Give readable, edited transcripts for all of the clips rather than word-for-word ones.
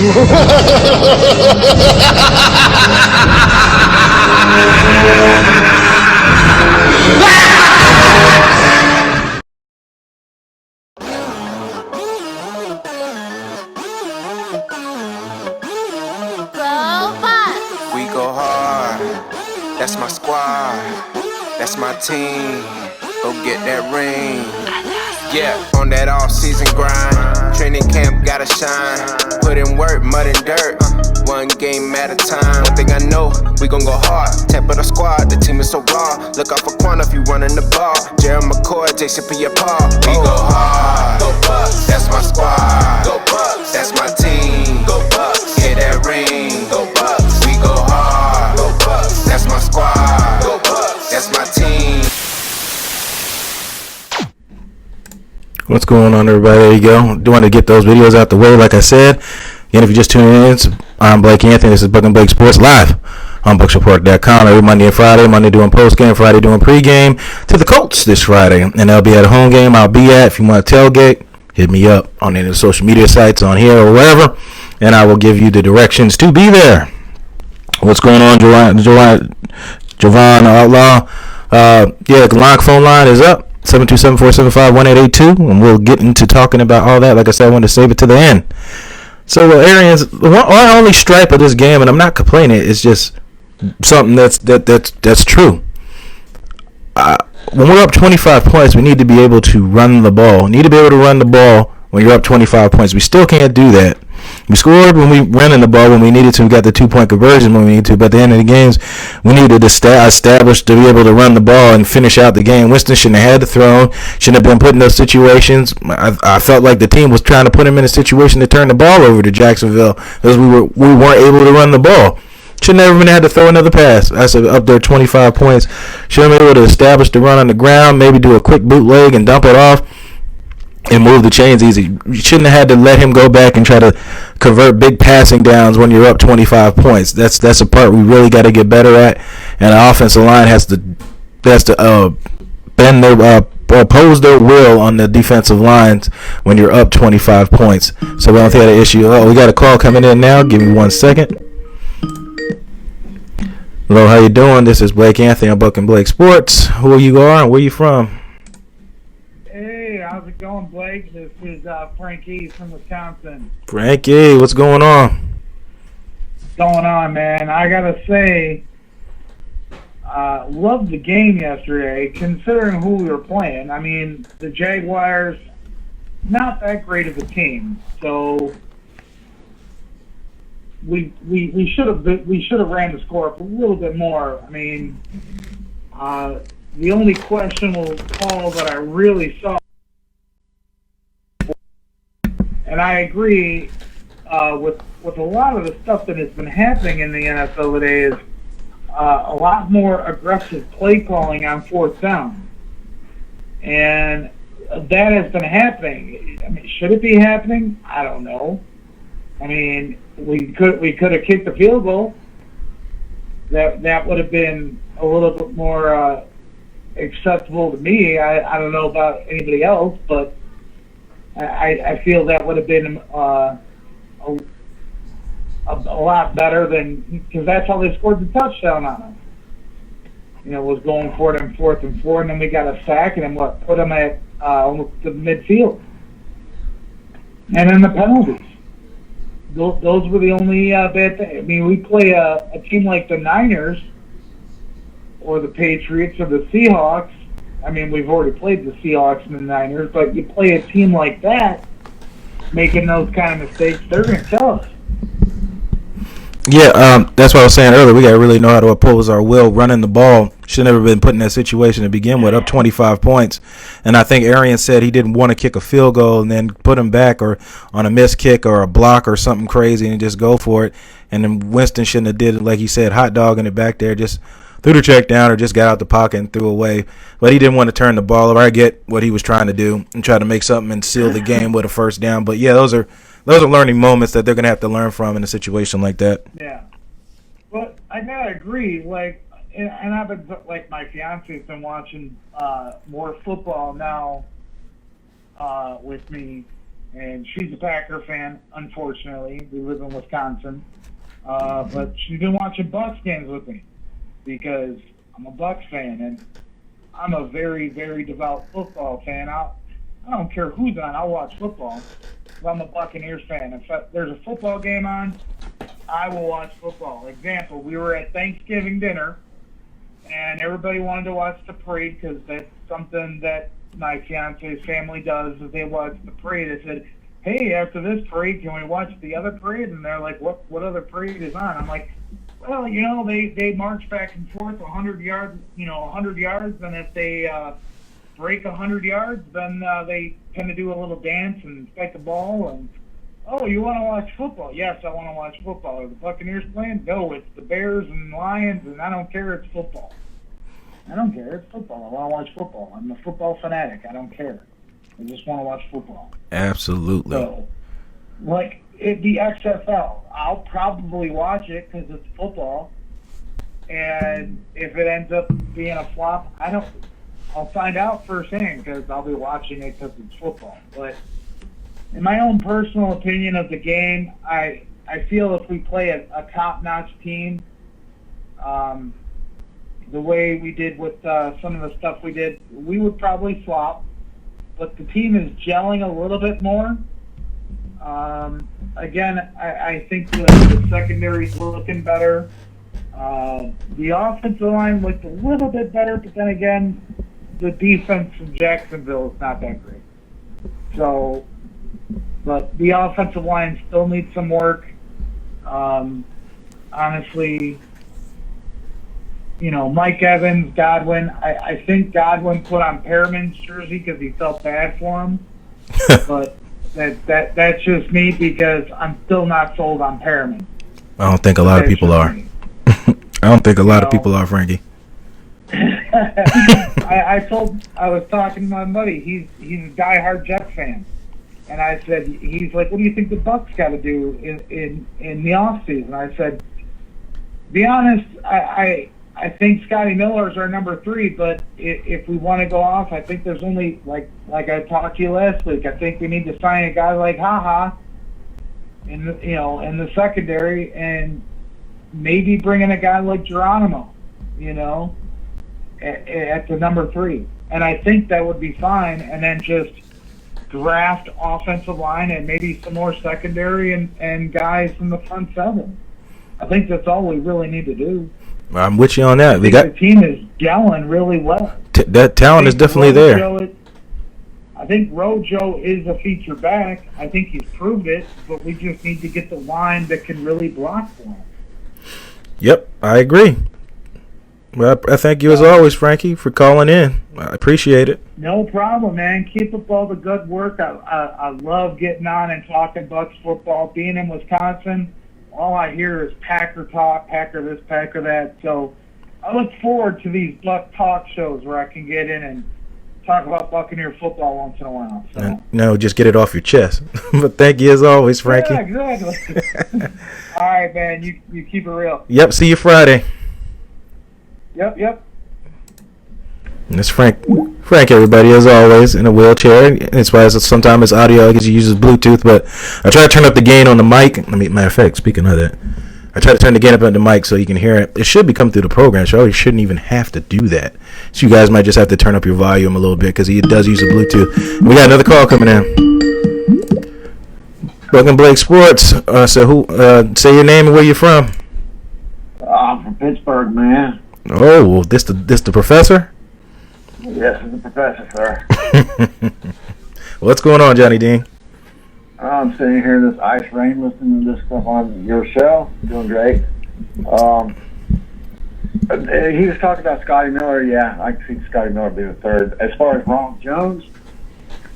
We go hard, that's my squad, that's my team, go get that ring. Yeah, on that off-season grind, training camp gotta shine, put in work, mud and dirt, one game at a time. One thing I know, we gon' go hard, tap of the squad, the team is so raw, look out for Quan if you running the ball, Jerry McCoy, JCP Paul. We go hard, go Bucks, that's my squad, go Bucks, that's my team, go Bucks, get that ring, go Bucks, we go hard, go Bucks, that's my squad, go Bucks, that's my team. What's going on, everybody? There you go. Do want to get those videos out the way, like I said. Again, if you're just tuning in, I'm Blake Anthony. This is Buck and Blake Sports live on bucksreport.com every Monday and Friday. Monday doing post-game, Friday doing pre-game to the Colts this Friday. And they'll be at a home game I'll be at. If you want to tailgate, hit me up on any of the social media sites on here or wherever, and I will give you the directions to be there. What's going on, Jovan Outlaw? The line phone line is up. 727-475-1882, and we'll get into talking about all that. Like I said, I wanted to save it to the end. So, Arians, our only stripe of this game, and I'm not complaining, it's just something that's true. When we're up 25 points, we need to be able to run the ball. We need to be able to run the ball when you're up 25 points. We still can't do that. We scored when we ran in the ball when we needed to. We got the 2-point conversion when we needed to. But at the end of the games, we needed to establish to be able to run the ball and finish out the game. Winston shouldn't have had the throw. Shouldn't have been put in those situations. I felt like the team was trying to put him in a situation to turn the ball over to Jacksonville because we weren't able to run the ball. Shouldn't have even had to throw another pass. That's up there 25 points. Should have been able to establish the run on the ground, maybe do a quick bootleg and dump it off and move the chains easy. You shouldn't have had to let him go back and try to convert big passing downs when you're up 25 points. That's a part we really got to get better at, and the offensive line has to bend their oppose their will on the defensive lines when you're up 25 points. So we don't think that an issue. We got a call coming in now. Give me 1 second. Hello, how you doing? This is Blake Anthony on Buck and Blake Sports. Who are you on? Where you from? Hey, how's it going, Blake? This is Frankie from Wisconsin. Frankie, what's going on? What's going on, man? I gotta say, loved the game yesterday, considering who we were playing. I mean, the Jaguars, not that great of a team, so we should have ran the score up a little bit more. I mean, the only questionable call that I really saw, and I agree with a lot of the stuff that has been happening in the NFL today, is a lot more aggressive play calling on fourth down, and that has been happening. I mean, should it be happening? I don't know. I mean, we could have kicked the field goal. That would have been a little bit more acceptable to me. I don't know about anybody else, but I feel that would have been a lot better than, because that's how they scored the touchdown on us. You know, was going for it on 4th and 4, and then we got a sack, and then put them at almost the midfield. And then the penalties. Those were the only bad things. I mean, we play a team like the Niners or the Patriots or the Seahawks. I mean, we've already played the Seahawks and the Niners, but you play a team like that, making those kind of mistakes, they're going to tell us. Yeah, that's what I was saying earlier. We got to really know how to oppose our will running the ball. Should never been put in that situation to begin with, up 25 points. And I think Arian said he didn't want to kick a field goal and then put him back or on a missed kick or a block or something crazy and just go for it. And then Winston shouldn't have did it, like he said, hot dogging it back there, just threw the check down or just got out the pocket and threw away. But he didn't want to turn the ball over. I get what he was trying to do and try to make something and seal the game with a first down. But, yeah, those are learning moments that they're going to have to learn from in a situation like that. Yeah. But I got to agree, like, and I've been, like, my fiance's been watching more football now with me. and she's a Packer fan. Unfortunately, we live in Wisconsin, but she's been watching Bucks games with me because I'm a Bucks fan, and I'm a very, very devout football fan. I don't care who's on. I'll watch football. I'm a Buccaneers fan. If there's a football game on, I will watch football. Example, we were at Thanksgiving dinner, and everybody wanted to watch the parade because that's something that my fiance's family does, is they watch the parade. I said, hey, after this parade, can we watch the other parade? And they're like, what other parade is on? I'm like, well, they march back and forth 100 yards, 100 yards, and if they break 100 yards, then they tend to do a little dance and spike the ball. And oh, you want to watch football? Yes, I want to watch football. Are the Buccaneers playing? No, it's the Bears and Lions, and I don't care. It's football. I don't care. It's football. I want to watch football. I'm a football fanatic. I don't care. I just want to watch football. Absolutely. So, like, the XFL, I'll probably watch it because it's football. And if it ends up being a flop, I'll find out firsthand because I'll be watching it because it's football. But in my own personal opinion of the game, I feel if we play a top-notch team, the way we did with some of the stuff we did, we would probably flop. But the team is gelling a little bit more. Again, I think the secondary's looking better. The offensive line looked a little bit better, but then again, the defense in Jacksonville is not that great. So, but the offensive line still needs some work. Honestly, Mike Evans, Godwin. I think Godwin put on Perriman's jersey because he felt bad for him. But that's just me because I'm still not sold on Perriman. I don't think a lot of people are. I don't think a lot of people are, Frankie. I was talking to my buddy. He's a diehard Jets fan, and I said, he's like, what do you think the Bucks got to do in the off season? I said, be honest, I think Scotty Miller is our number 3, but if we want to go off, I think there's only like I talked to you last week. I think we need to sign a guy like HaHa in the secondary, and maybe bring in a guy like Geronimo, at the number 3. And I think that would be fine, and then just draft offensive line and maybe some more secondary and guys in the front 7. I think that's all we really need to do. I'm with you on that. The team is gelling really well. That talent is definitely there. I think Rojo is a feature back. I think he's proved it, but we just need to get the line that can really block for him. Yep, I agree. Well, I thank you as always, Frankie, for calling in. I appreciate it. No problem, man. Keep up all the good work. I love getting on and talking Bucks football. Being in Wisconsin, all I hear is Packer talk, Packer this, Packer that. So I look forward to these Buck talk shows where I can get in and talk about Buccaneer football once in a while. So. No, just get it off your chest. But thank you as always, Frankie. Yeah, exactly. All right, man. You keep it real. Yep, see you Friday. Yep. And it's Frank, everybody, as always, in a wheelchair. It's why sometimes it's audio because he uses Bluetooth, but I try to turn up the gain on the mic. Matter of fact, speaking of that, I try to turn the gain up on the mic so you can hear it. It should be coming through the program, so you shouldn't even have to do that. So you guys might just have to turn up your volume a little bit because he does use a Bluetooth. We got another call coming in. Bucnblake Sports. So who? Say your name and where you're from. I'm from Pittsburgh, man. Oh, this the professor? Yes, it's the professor, sir. What's going on, Johnny Dean? I'm sitting here in this ice rain listening to this stuff on your show. Doing great. He was talking about Scotty Miller. Yeah, I can see Scotty Miller being a 3rd. As far as Ronald Jones,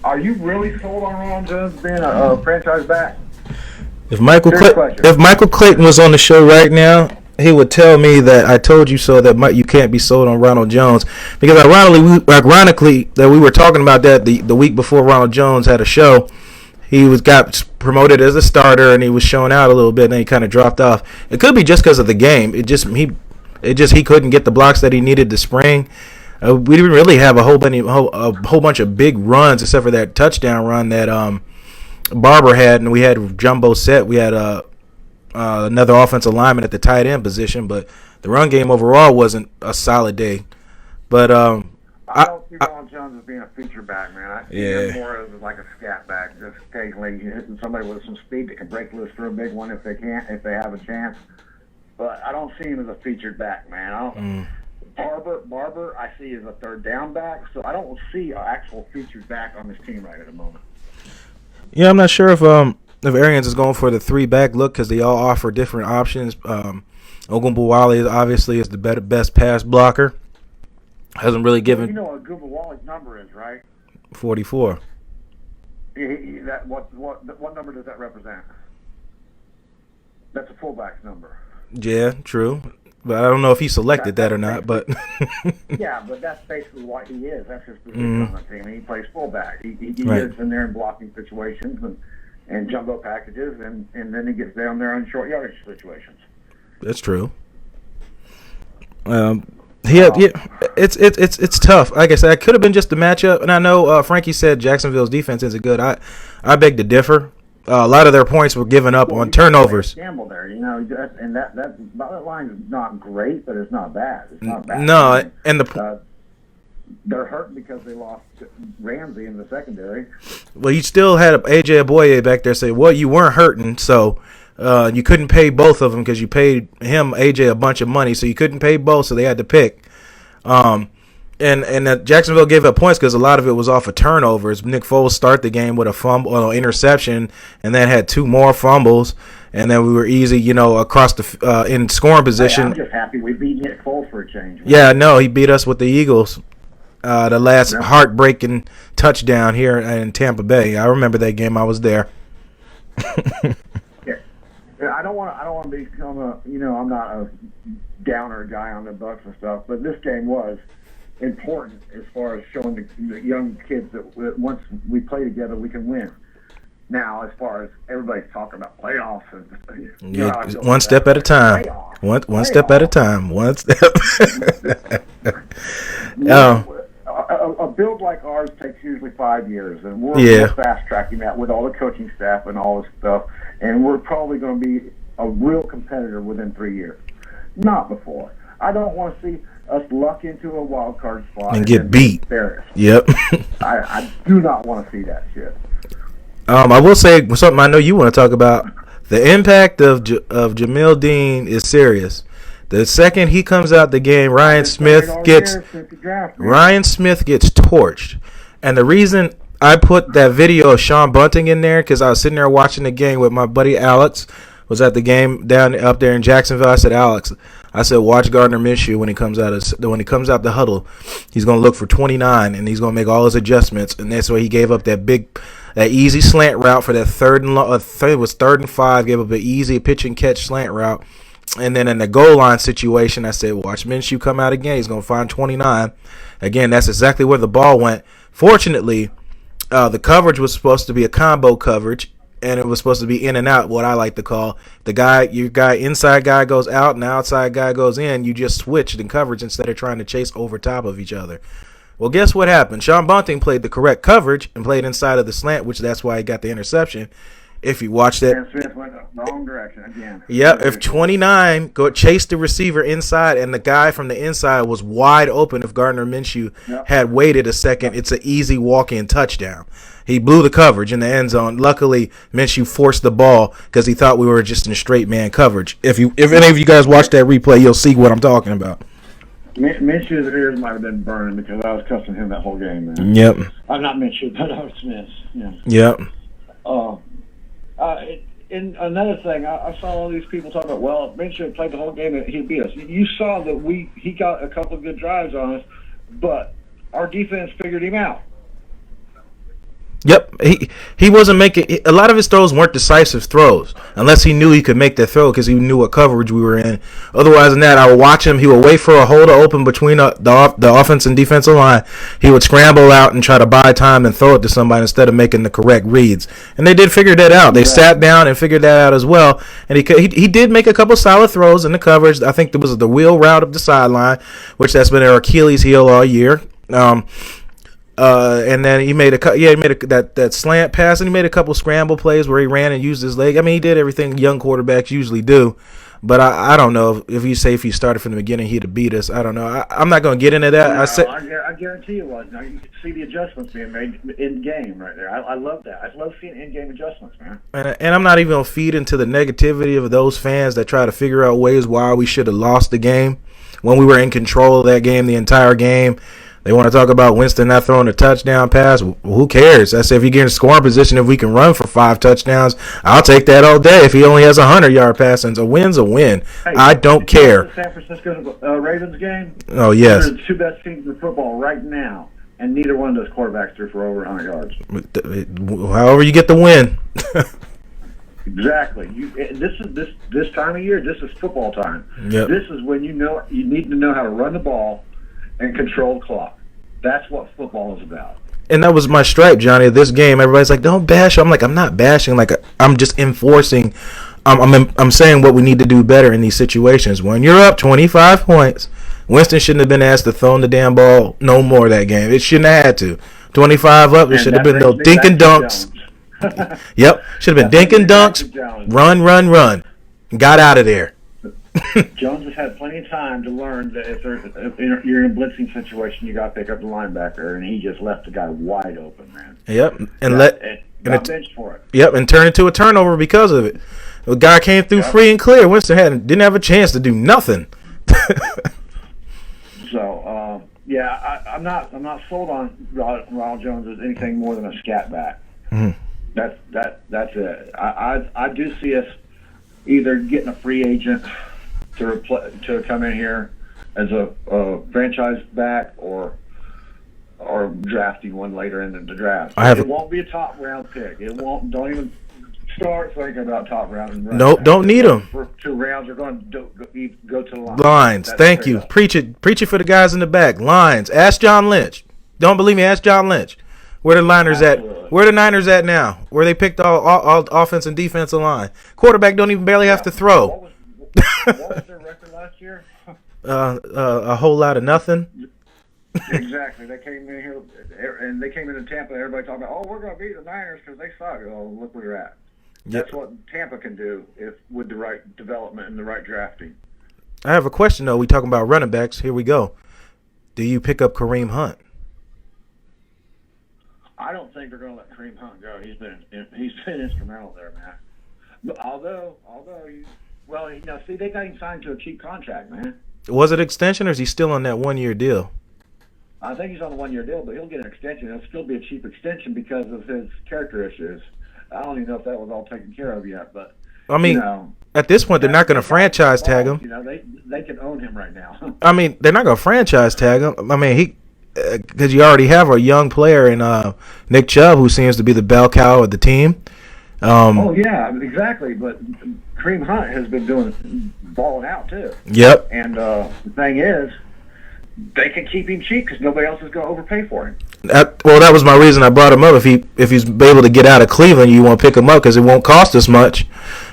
are you really sold on Ronald Jones being a franchise back? If Michael Clayton was on the show right now, he would tell me that I told you so, that you can't be sold on Ronald Jones, because ironically that we were talking about that the week before Ronald Jones had a show. He got promoted as a starter and he was showing out a little bit, and then he kind of dropped off. It could be just because of the game. He couldn't get the blocks that he needed this spring. We didn't really have a whole bunch of big runs except for that touchdown run that Barber had, and we had jumbo set. We had another offensive lineman at the tight end position, but the run game overall wasn't a solid day. But I don't see Ron Jones as being a feature back, man. I see him more as like a scat back, just occasionally hitting somebody with some speed that can break loose for a big one if they have a chance. But I don't see him as a featured back, man. I don't. Barber, I see as a third down back, so I don't see an actual featured back on this team right at the moment. Yeah, I'm not sure if Arians is going for the 3-back look because they all offer different options. Ogunbowale obviously is the best pass blocker. Hasn't really given. You know what Ogunbowale's number is, right? 44. What number does that represent? That's a fullback's number. Yeah, true. But I don't know if he selected that or not. But yeah, but that's basically what he is. That's his position on the team. He plays fullback. He gets in there in blocking situations and jumbo packages, and then he gets down there in short yardage situations. That's true. It's tough. Like I said, it could have been just the matchup. And I know Frankie said Jacksonville's defense isn't good. I beg to differ. A lot of their points were given up on turnovers. Gamble there, and that line is not great, but it's not bad. It's not bad. No, and they're hurt because they lost Ramsey in the secondary. Well, you still had AJ Aboye back there say, "Well, you weren't hurting, so you couldn't pay both of them because you paid him AJ a bunch of money, so you couldn't pay both, so they had to pick." And that Jacksonville gave up points because a lot of it was off of turnovers. Nick Foles started the game with a fumble, interception, and then had 2 more fumbles, and then we were easy, across the in scoring position. I'm just happy we beat Nick Foles for a change. Yeah, no, he beat us with the Eagles, the last heartbreaking touchdown here in Tampa Bay. I remember that game. I was there. I don't want to become I'm not a downer guy on the Bucs and stuff, but this game was important as far as showing the young kids that once we play together, we can win. Now, as far as everybody's talking about playoffs, and one step at a time. One step at a time. One step. A build like ours takes usually 5 years, and we're fast tracking that with all the coaching staff and all this stuff, and we're probably going to be a real competitor within 3 years. Not before. I don't want to see us luck into a wild card spot and get beat. Yep. I do not want to see that shit. I will say something I know you want to talk about. The impact of Jamil Dean is serious. The second he comes out the game, Ryan Smith gets torched. And the reason I put that video of Sean Bunting in there, because I was sitting there watching the game with my buddy Alex, was at the game up there in Jacksonville. I said, Alex, watch Gardner Minshew when he comes out the huddle. He's going to look for 29, and he's going to make all his adjustments. And that's why he gave up that easy slant route for that third and 5. Gave up an easy pitch and catch slant route. And then in the goal line situation, I said, watch Minshew come out again. He's going to find 29. Again, that's exactly where the ball went. Fortunately, the coverage was supposed to be a combo coverage, and it was supposed to be in and out, what I like to call. Your inside guy goes out and the outside guy goes in. You just switched in coverage instead of trying to chase over top of each other. Well, guess what happened? Sean Bunting played the correct coverage and played inside of the slant, which that's why he got the interception. If you watch that, and Smith went the wrong direction again. Yeah, if 29 chased the receiver inside and the guy from the inside was wide open, if Gardner Minshew had waited a second, it's an easy walk-in touchdown. He blew the coverage in the end zone. Luckily, Minshew forced the ball because he thought we were just in straight man coverage. If any of you guys watch that replay, you'll see what I'm talking about. Minshew's ears might have been burning because I was cussing him that whole game, man. Yep. I'm not Minshew, but I was Smith. Yeah. Yep. And another thing, I saw all these people talking about, well, if Minshew had played the whole game, he'd beat us. You saw that he got a couple of good drives on us, but our defense figured him out. Yep, he wasn't making a lot of his throws weren't decisive throws unless he knew he could make that throw because he knew what coverage we were in. Otherwise than that, I would watch him. He would wait for a hole to open between the offense and defensive line. He would scramble out and try to buy time and throw it to somebody instead of making the correct reads. And they did figure that out. They sat down and figured that out as well. And he did make a couple solid throws in the coverage. I think there was the wheel route up the sideline, which that's been our Achilles heel all year. And then he made that slant pass, and he made a couple scramble plays where he ran and used his leg. I mean, he did everything young quarterbacks usually do. But I don't know if he started from the beginning, he'd have beat us. I don't know. I'm not going to get into that. I guarantee you was. Now you can see the adjustments being made in game right there. I love that. I love seeing in-game adjustments, man. And I'm not even going to feed into the negativity of those fans that try to figure out ways why we should have lost the game when we were in control of that game the entire game. They want to talk about Winston not throwing a touchdown pass. Well, who cares? I said if you get in scoring position, if we can run for 5 touchdowns, I'll take that all day. If he only has a 100-yard pass, and a win's a win. Hey, I don't care. The San Francisco Ravens game. Oh yes. They're the 2 best teams in football right now, and neither one of those quarterbacks threw for over 100 yards. However, you get the win. Exactly. This time of year. This is football time. Yep. This is when you need to know how to run the ball and control the clock. That's what football is about. And that was my stripe, Johnny. This game, everybody's like, "Don't bash." I'm like, I'm not bashing. Like, I'm just enforcing. I'm saying what we need to do better in these situations. When you're up 25 points, Winston shouldn't have been asked to throw the damn ball no more that game. It shouldn't have had to. 25 up, it should have been no dink and dunks. Yep, should have been dink and dunks. Run. Got out of there. Jones has had plenty of time to learn that if you're in a blitzing situation, you got to pick up the linebacker, and he just left the guy wide open, man. Yep, and got benched for it. Yep, and turned into a turnover because of it. The guy came through free and clear. Winston didn't have a chance to do nothing. So, I'm not sold on Ronald Jones as anything more than a scat back. Mm-hmm. That's it. I do see us either getting a free agent to come in here as a franchise back or drafting one later in the draft. It won't be a top round pick. It won't. Don't even start thinking about top round. Nope, don't need them. For 2 rounds, you're going to go to the line. Lines. Thank you. Preach it for the guys in the back. Lines. Ask John Lynch. Don't believe me? Ask John Lynch. Where the Niners at? Where the Niners at now? Where they picked all offense and defensive line. Quarterback don't even barely have to throw. What was their record last year? A whole lot of nothing. Exactly. They came in here, and they came into Tampa. Everybody talking about, we're going to beat the Niners because they suck. Oh, look where you're at. That's what Tampa can do with the right development and the right drafting. I have a question, though. We talking about running backs. Here we go. Do you pick up Kareem Hunt? I don't think they're going to let Kareem Hunt go. He's been instrumental there, man. But although they got him signed to a cheap contract, man. Was it extension, or is he still on that 1-year deal? I think he's on a 1-year deal, but he'll get an extension. It'll still be a cheap extension because of his character issues. I don't even know if that was all taken care of yet, but I mean, at this point, they're not going to franchise tag him. They can own him right now. I mean, they're not going to franchise tag him. I mean, because you already have a young player in Nick Chubb, who seems to be the bell cow of the team. Exactly. But Kareem Hunt has been balling out too. Yep. And the thing is, they can keep him cheap because nobody else is going to overpay for him. That was my reason I brought him up. If he's able to get out of Cleveland, you want to pick him up because it won't cost us much,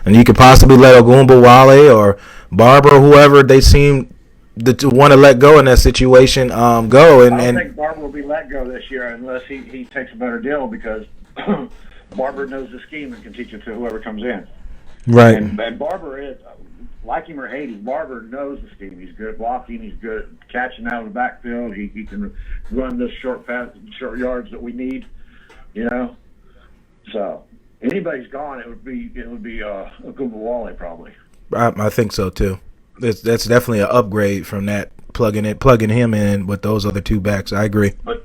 and you could possibly let Wale or Barber or whoever they seem to want to let go in that situation go. I don't think Barber will be let go this year unless he takes a better deal because Barber knows the scheme and can teach it to whoever comes in. Right. And Barber is, like him or hate him, Barber knows the scheme. He's good at blocking. He's good at catching out of the backfield. He can run the short yards that we need. So anybody's gone, it would be a Wale probably. I think so too. That's definitely an upgrade from that plugging him in with those other 2 backs. I agree. But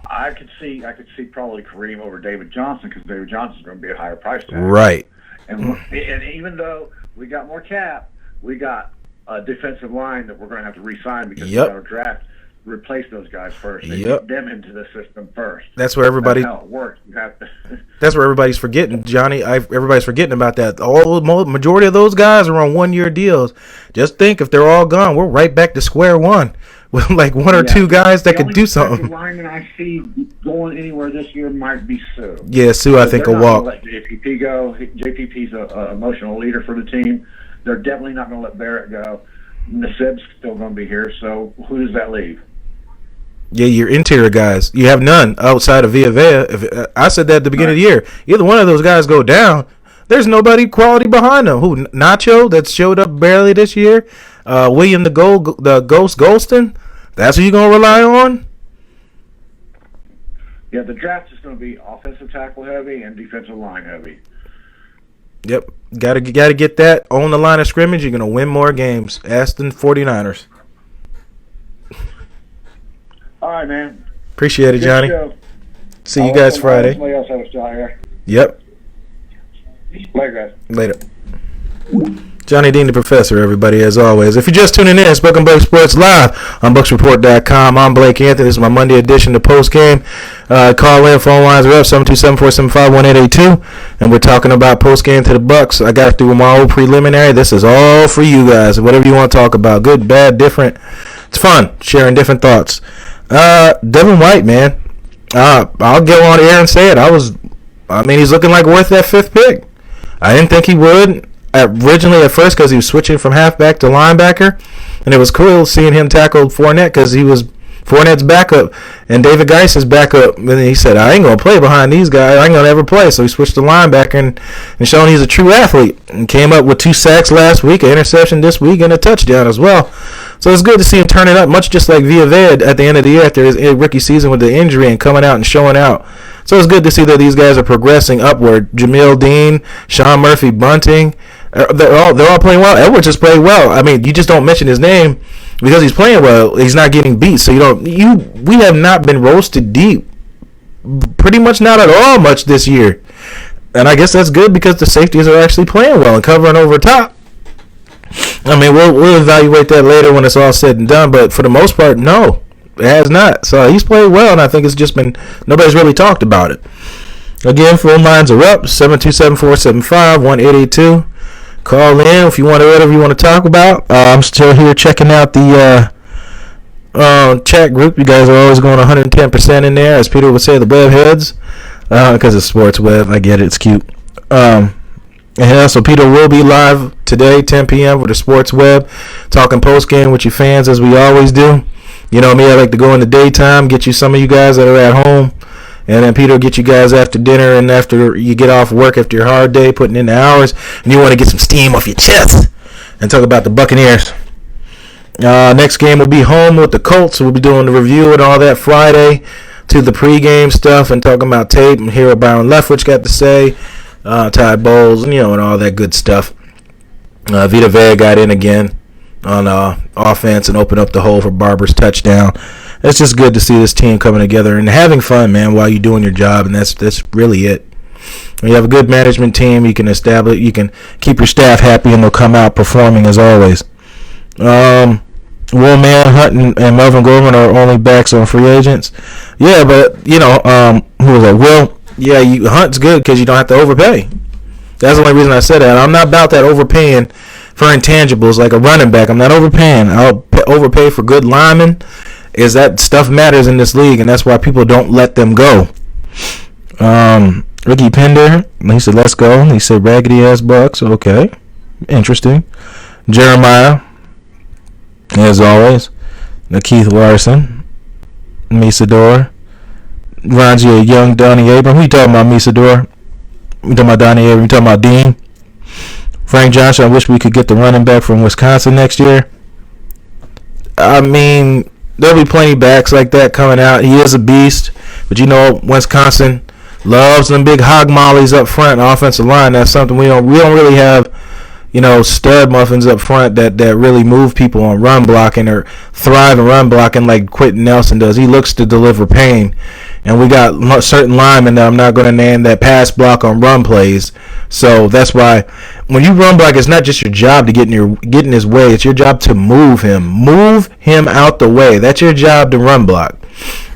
I could see probably Kareem over David Johnson because David Johnson's going to be a higher price tag. Right. And even though we got more cap, we got a defensive line that we're going to have to re-sign because we got our draft. Replace those guys first. They get them into the system first. That's where everybody. That's how it works. That's where everybody's forgetting, Johnny. Everybody's forgetting about that. Majority of those guys are on 1-year deals. Just think, if they're all gone, we're right back to square one with like 1 or 2 guys that could do something. The lineman I see going anywhere this year might be Sue. Yeah, Sue, I think will walk. Let JPP go. JPP's an emotional leader for the team. They're definitely not going to let Barrett go. Nassib's still going to be here. So who does that leave? Yeah, your interior guys. You have none outside of Villa. If I said that at the beginning of the year, either one of those guys go down, there's nobody quality behind them. Who Nacho that showed up barely this year, William the Ghost Golston. That's who you gonna rely on. Yeah, the draft is going to be offensive tackle heavy and defensive line heavy. Yep, gotta get that on the line of scrimmage. You're gonna win more games. Ask the 49ers. All right, man. Appreciate it, Johnny. See you guys Friday. Somebody else have a shot here. Yep. Later, guys. Later. Johnny Dean, the professor, everybody, as always. If you're just tuning in, it's Buck and Blake Sports Live on bucksreport.com. I'm Blake Anthony. This is my Monday edition of Post Game. Call in. Phone lines are up, 727-475-1882. And we're talking about post game to the Bucks. I got through my old preliminary. This is all for you guys. Whatever you want to talk about. Good, bad, different. It's fun sharing different thoughts. Devin White, man. I'll get on air and say it. He's looking like worth that 5th pick. I didn't think he would. Originally at first because he was switching from halfback to linebacker, and it was cool seeing him tackle Fournette because he was Fournette's backup and David Geis's backup. And he said, I ain't going to play behind these guys. I ain't going to ever play. So he switched to linebacker and showing he's a true athlete, and came up with 2 sacks last week, an interception this week, and a touchdown as well. So it's good to see him turning up, much just like Villa at the end of the year after his rookie season with the injury and coming out and showing out. So it's good to see that these guys are progressing upward. Jamil Dean, Sean Murphy Bunting, they're all playing well. Edwards has played well. You just don't mention his name because he's playing well. He's not getting beat. So we have not been roasted deep. Pretty much not at all much this year. And I guess that's good because the safeties are actually playing well and covering over top. We'll evaluate that later when it's all said and done. But for the most part, no, it has not. So he's played well, and I think it's just been nobody's really talked about it. Again, phone lines are up, 727-475-1882. Call in if you want whatever you want to talk about. I'm still here checking out the chat group. You guys are always going 110% in there, as Peter would say, the web heads, because it's sports web. I get it. It's cute. So Peter will be live today, 10 p.m. with the sports web, talking post game with you fans as we always do. You know me, I like to go in the daytime, get you some of you guys that are at home. And then Peter will get you guys after dinner and after you get off work after your hard day, putting in the hours, and you want to get some steam off your chest and talk about the Buccaneers. Next game will be home with the Colts. We'll be doing the review and all that Friday to the pregame stuff and talking about tape and hear what Byron Leftwich got to say, Todd Bowles, and all that good stuff. Vita Vea got in again on offense and opened up the hole for Barber's touchdown. It's just good to see this team coming together and having fun, man, while you're doing your job, and that's really it. When you have a good management team, you can keep your staff happy, and they'll come out performing as always. Will Manhunt and Melvin Gordon are only backs on free agents. Yeah, but who was that? Will? Yeah, Hunt's good because you don't have to overpay. That's the only reason I said that. I'm not about that overpaying for intangibles like a running back. I'm not overpaying. I'll overpay for good linemen. Is that stuff matters in this league, and that's why people don't let them go. Ricky Pender, he said, let's go. He said, raggedy ass Bucks. Okay. Interesting. Jeremiah, as always. Keith Larson. Misador. Ronji, a young Donnie Abram. Who you talking about, Misador? We talking about Donnie Abram. We talking about Dean? Frank Johnson, I wish we could get the running back from Wisconsin next year. There'll be plenty backs like that coming out. He is a beast. But Wisconsin loves them big hog mollies up front, offensive line. That's something we don't really have, stud muffins up front that really move people on run blocking or thrive in run blocking like Quentin Nelson does. He looks to deliver pain. And we got certain linemen that I'm not going to name that pass block on run plays. So that's why when you run block, it's not just your job to get in his way. It's your job to move him. Move him out the way. That's your job to run block.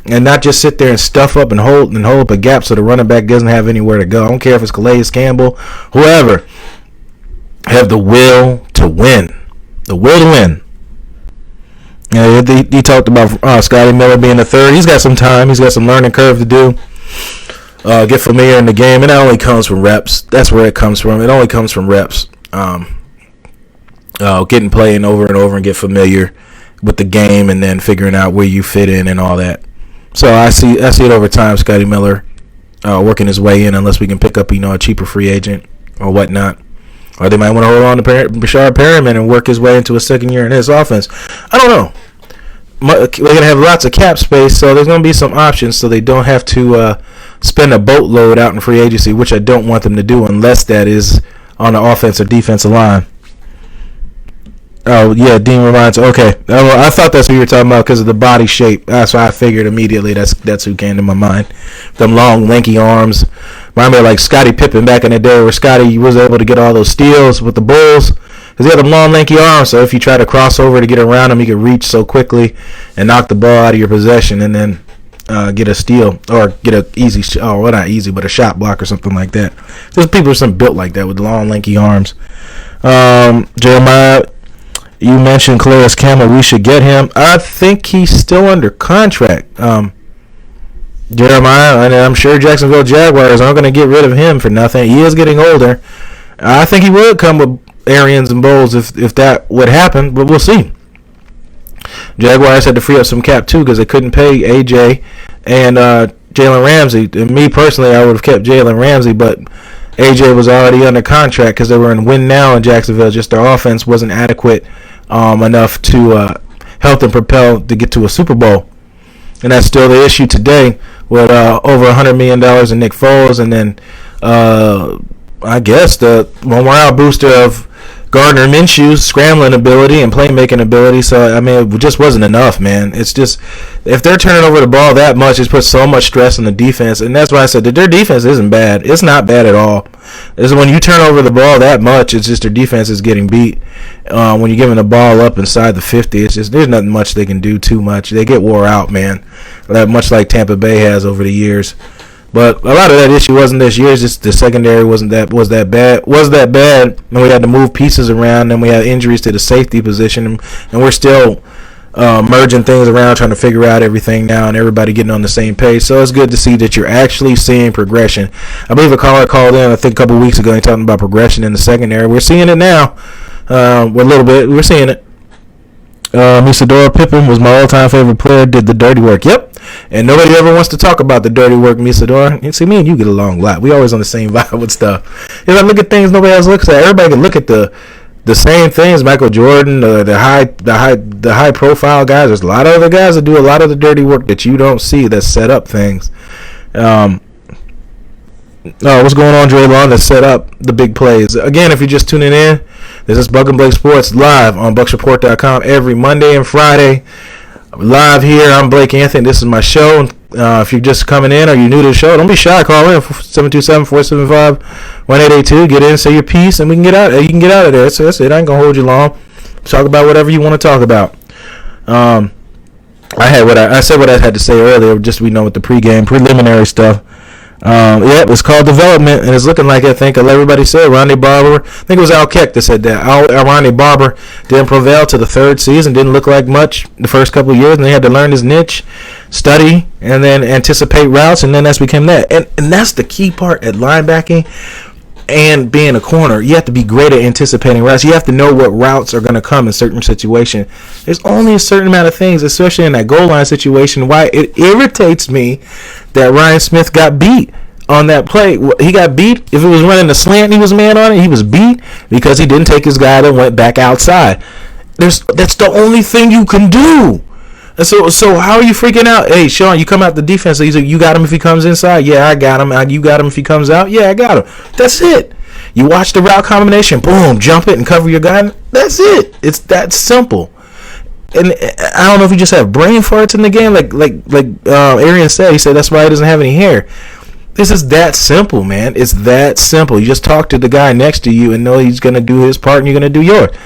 And not just sit there and stuff up and hold up a gap so the running back doesn't have anywhere to go. I don't care if it's Calais Campbell, whoever. Have the will to win. The will to win. Yeah, he talked about Scotty Miller being the third. He's got some time. He's got some learning curve to do. Get familiar in the game, and that only comes from reps. That's where it comes from. It only comes from reps. Getting playing over and over and get familiar with the game and then figuring out where you fit in and all that. So I see it over time. Scotty Miller working his way in, unless we can pick up a cheaper free agent or whatnot. Or they might want to hold on to Bashard Perriman and work his way into a second year in his offense. I don't know. They're going to have lots of cap space, so there's going to be some options so they don't have to spend a boatload out in free agency, which I don't want them to do unless that is on the offensive or defensive line. Oh, yeah, Dean reminds. Okay. I thought that's what you were talking about because of the body shape. That's why I figured immediately that's who came to my mind. Them long, lanky arms. Remind me of like Scottie Pippen back in the day where Scottie was able to get all those steals with the Bulls because he had them long, lanky arms. So if you try to cross over to get around him, he could reach so quickly and knock the ball out of your possession and then get a steal or get a easy, well, not easy, but a shot block or something like that. There's people who are built like that with long, lanky arms. Jeremiah, you mentioned Calais Campbell. We should get him. I think he's still under contract. Jeremiah, and I'm sure Jacksonville Jaguars aren't going to get rid of him for nothing. He is getting older. I think he would come with Arians and Bowles if that would happen, but we'll see. Jaguars had to free up some cap too because they couldn't pay AJ and Jalen Ramsey. And me personally, I would have kept Jalen Ramsey, but AJ was already under contract because they were in win now in Jacksonville. Just their offense wasn't adequate enough to help them propel to get to a Super Bowl. And that's still the issue today with over $100 million in Nick Foles and then I guess the morale booster of Gardner Minshew's scrambling ability and playmaking ability. So, I mean, it just wasn't enough, man. It's just, if they're turning over the ball that much, it puts so much stress on the defense. And that's why I said that their defense isn't bad. It's not bad at all. It's when you turn over the ball that much, it's just their defense is getting beat. When you're giving the ball up inside the 50, it's just, there's nothing much they can do too much. They get wore out, man. Much like Tampa Bay has over the years. But a lot of that issue wasn't this year. It's just the secondary was that bad. And we had to move pieces around. And we had injuries to the safety position. And we're still merging things around, trying to figure out everything now, and everybody getting on the same page. So it's good to see that you're actually seeing progression. I believe a caller called in, I think a couple weeks ago, and talking about progression in the secondary. We're seeing it now. A little bit. We're seeing it. Musadora Pippen was my all-time favorite player, did the dirty work. Yep. And nobody ever wants to talk about the dirty work, Musadora. You see, me and you get along a lot. We always on the same vibe with stuff. If I look at things nobody else looks at, everybody can look at the same things. Michael Jordan, the high profile guys. There's a lot of other guys that do a lot of the dirty work that you don't see that set up things. What's going on, Dre Long, that set up the big plays? Again, if you're just tuning in, this is Buck and Blake Sports live on bucksreport.com every Monday and Friday. Live here, I'm Blake Anthony. This is my show. If you're just coming in or you're new to the show, don't be shy. Call in 727-475-1882. Get in, say your piece, and we can get out. You can get out of there. So that's it. I ain't gonna hold you long. Talk about whatever you want to talk about. I said what I had to say earlier. Just with the preliminary stuff. It's called development, and it's looking like, I think everybody said, Ronnie Barber, I think it was Al Keck that said that. Ronnie Barber didn't prevail to the third season, didn't look like much the first couple of years, and he had to learn his niche, study, and then anticipate routes, and then that's became that. And that's the key part at linebacking and being a corner. You have to be great at anticipating routes. You have to know what routes are going to come in certain situations. There's only a certain amount of things, especially in that goal line situation, why it irritates me that Ryan Smith got beat on that play. He got beat. If it was running the slant, he was man on it. He was beat because he didn't take his guy that went back outside. That's the only thing you can do. And so how are you freaking out? Hey, Sean, you come out the defense. So you got him if he comes inside? Yeah, I got him. You got him if he comes out? Yeah, I got him. That's it. You watch the route combination. Boom, jump it and cover your guy. That's it. It's that simple. And I don't know if you just have brain farts in the game, like Arian said. He said that's why he doesn't have any hair. This is that simple, man. It's that simple. You just talk to the guy next to you and know he's going to do his part and you're going to do yours.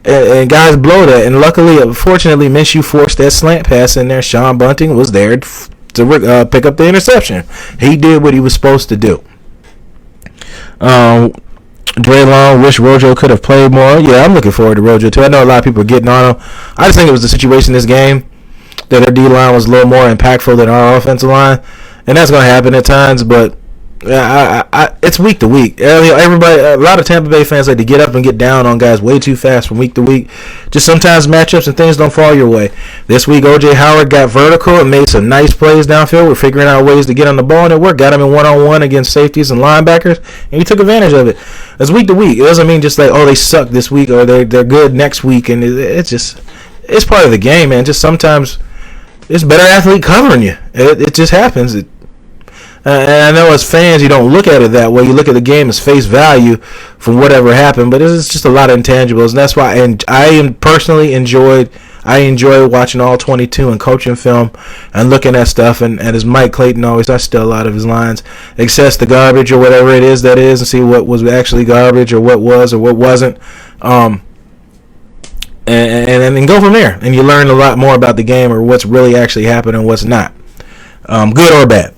And guys blow that. And luckily, unfortunately, Minshew forced that slant pass in there. Sean Bunting was there to pick up the interception. He did what he was supposed to do. Dre Long, wish Rojo could have played more. Yeah, I'm looking forward to Rojo too. I know a lot of people are getting on him. I just think it was the situation in this game that our D-line was a little more impactful than our offensive line. And that's going to happen at times, but It's week to week. Everybody, a lot of Tampa Bay fans like to get up and get down on guys way too fast from week to week. Just sometimes matchups and things don't fall your way. This week, O.J. Howard got vertical and made some nice plays downfield. We're figuring out ways to get on the ball, and it worked. Got him in one-on-one against safeties and linebackers, and he took advantage of it. It's week to week. It doesn't mean just like, oh, they suck this week or they're good next week, and it's part of the game, man. Just sometimes it's better athlete covering you. It just happens. And I know as fans, you don't look at it that way. You look at the game as face value from whatever happened, but it's just a lot of intangibles, and that's why. And I personally enjoy watching all 22 and coaching film and looking at stuff. And as Mike Clayton always, I steal a lot of his lines, access the garbage or whatever it is that is, and see what was actually garbage or what was or what wasn't. And then go from there, and you learn a lot more about the game or what's really actually happening and what's not, good or bad.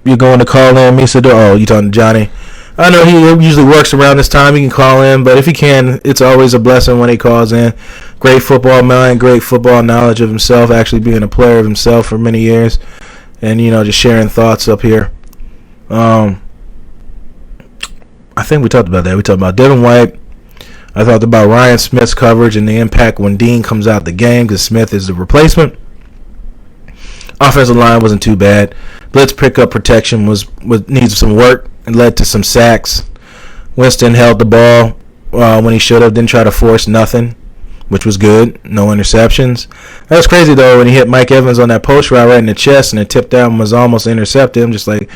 You're going to call in Misa? Oh, you talking to Johnny? I know he usually works around this time. You can call in, but if he can, it's always a blessing when he calls in. Great football mind, great football knowledge of himself, actually being a player of himself for many years, and just sharing thoughts up here. I think we talked about that. We talked about Devin White. I talked about Ryan Smith's coverage and the impact when Dean comes out the game because Smith is the replacement. Offensive line wasn't too bad. Blitz pickup protection needs some work and led to some sacks. Winston held the ball when he should have. Didn't try to force nothing, which was good. No interceptions. That was crazy, though, when he hit Mike Evans on that post route right in the chest and it tipped out and was almost intercepted. I'm just like,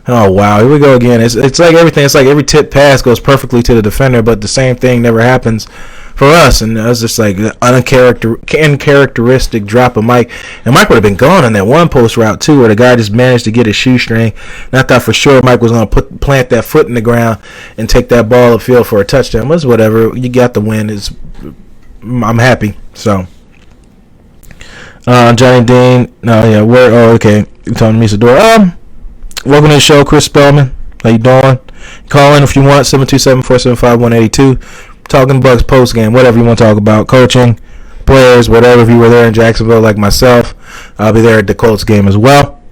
oh, wow, here we go again. It's like everything. It's like every tip pass goes perfectly to the defender, but the same thing never happens for us. And it was just like an uncharacteristic drop of Mike. And Mike would have been gone on that one post route, too, where the guy just managed to get his shoestring. And I thought for sure Mike was going to plant that foot in the ground and take that ball upfield for a touchdown. But it's whatever. You got the win. I'm happy. So, Johnny Dean. No, yeah, okay. You're telling me, Isadora. Welcome to the show, Chris Spellman. How you doing? Call in if you want, 727-475-182. Talking Bucks post game, whatever you want to talk about, coaching, players, whatever. If you were there in Jacksonville like myself, I'll be there at the Colts game as well.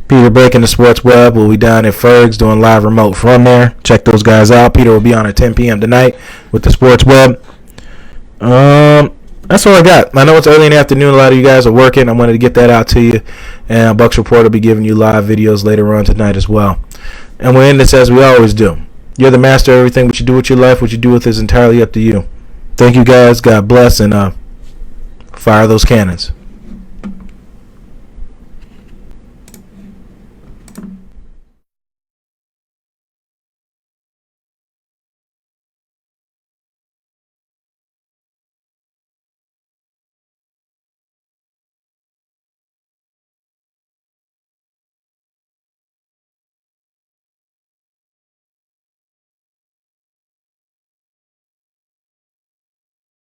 Peter Blake in the Sports Web will be down at Ferg's doing live remote from there. Check those guys out. Peter will be on at 10 p.m. tonight with the Sports Web. That's all I got. I know it's early in the afternoon. A lot of you guys are working. I wanted to get that out to you. And Bucks Report will be giving you live videos later on tonight as well. And we'll end this as we always do. You're the master of everything. What you do with your life, what you do with is entirely up to you. Thank you guys. God bless. And fire those cannons.